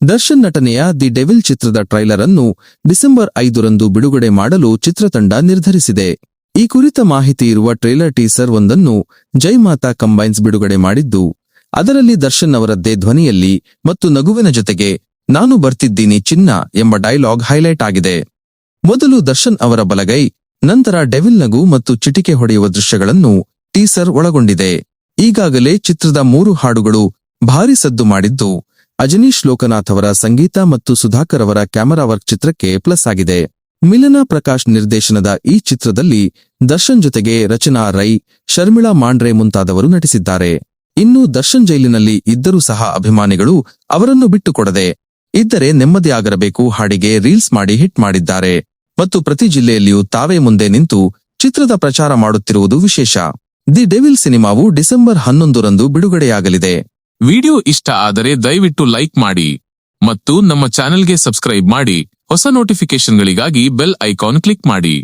ದರ್ಶನ್ ನಟನೆಯ the devil ಚಿತ್ರದ trailer ಅನ್ನು ಡಿಸೆಂಬರ್ 5ರಂದು ಬಿಡುಗಡೆ ಮಾಡಲು ಚಿತ್ರತಂಡ ನಿರ್ಧರಿಸಿದೆ. ಈ ಕುರಿತ ಮಾಹಿತಿ ಇರುವ ಟ್ರೇಲರ್ ಟೀಸರ್ ಒಂದನ್ನು ಜೈ ಮಾತಾ ಕಂಬೈನ್ಸ್ ಬಿಡುಗಡೆ ಮಾಡಿದ್ದು, ಅದರಲ್ಲಿ ದರ್ಶನ್ ಅವರದ್ದೇ ಧ್ವನಿಯಲ್ಲಿ ಮತ್ತು ನಗುವಿನ ಜೊತೆಗೆ ನಾನು ಬರ್ತಿದ್ದೀನಿ ಚಿನ್ನ ಎಂಬ ಡೈಲಾಗ್ ಹೈಲೈಟ್ ಆಗಿದೆ. ಮೊದಲು ದರ್ಶನ್ ಅವರ ಬಲಗೈ, ನಂತರ ಡೆವಿಲ್ ನಗು ಮತ್ತು ಚಿಟಿಕೆ ಹೊಡೆಯುವ ದೃಶ್ಯಗಳನ್ನು ಟೀಸರ್ ಒಳಗೊಂಡಿದೆ. ಈಗಾಗಲೇ ಚಿತ್ರದ 3 ಹಾಡುಗಳು ಭಾರಿ ಸದ್ದು ಮಾಡಿದ್ದು, ಅಜನೀಶ್ ಲೋಕನಾಥ್ ಅವರ ಸಂಗೀತ ಮತ್ತು ಸುಧಾಕರ್ ಅವರ ಕ್ಯಾಮರಾ ವರ್ಕ್ ಚಿತ್ರಕ್ಕೆ ಪ್ಲಸ್ ಆಗಿದೆ. ಮಿಲನಾ ಪ್ರಕಾಶ್ ನಿರ್ದೇಶನದ ಈ ಚಿತ್ರದಲ್ಲಿ ದರ್ಶನ್ ಜೊತೆಗೆ ರಚನಾ ರೈ, ಶರ್ಮಿಳಾ ಮಾಂಡ್ರೆ ಮುಂತಾದವರು ನಟಿಸಿದ್ದಾರೆ. ಇನ್ನು ದರ್ಶನ್ ಜೈಲಿನಲ್ಲಿ ಇದ್ದರೂ ಸಹ ಅಭಿಮಾನಿಗಳು ಅವರನ್ನು ಬಿಟ್ಟುಕೊಡದೆ ಇದ್ದರೆ ನೆಮ್ಮದಿಯಾಗಿರಬೇಕು ಹಾಡಿಗೆ ರೀಲ್ಸ್ ಮಾಡಿ ಹಿಟ್ ಮಾಡಿದ್ದಾರೆ ಮತ್ತು ಪ್ರತಿ ಜಿಲ್ಲೆಯಲ್ಲಿಯೂ ತಾವೇ ಮುಂದೆ ನಿಂತು ಚಿತ್ರದ ಪ್ರಚಾರ ಮಾಡುತ್ತಿರುವುದು ವಿಶೇಷ. ದಿ ಡೆವಿಲ್ ಸಿನಿಮಾವು ಡಿಸೆಂಬರ್ 11ರಂದು ಬಿಡುಗಡೆಯಾಗಲಿದೆ. ವಿಡಿಯೋ ಇಷ್ಟ ಆದರೆ ದಯವಿಟ್ಟು ಲೈಕ್ ಮಾಡಿ ಮತ್ತು ನಮ್ಮ ಚಾನೆಲ್ಗೆ ಸಬ್ಸ್ಕ್ರೈಬ್ ಮಾಡಿ. ಹೊಸ ನೋಟಿಫಿಕೇಶನ್ಗಳಿಗಾಗಿ ಬೆಲ್ ಐಕಾನ್ ಕ್ಲಿಕ್ ಮಾಡಿ.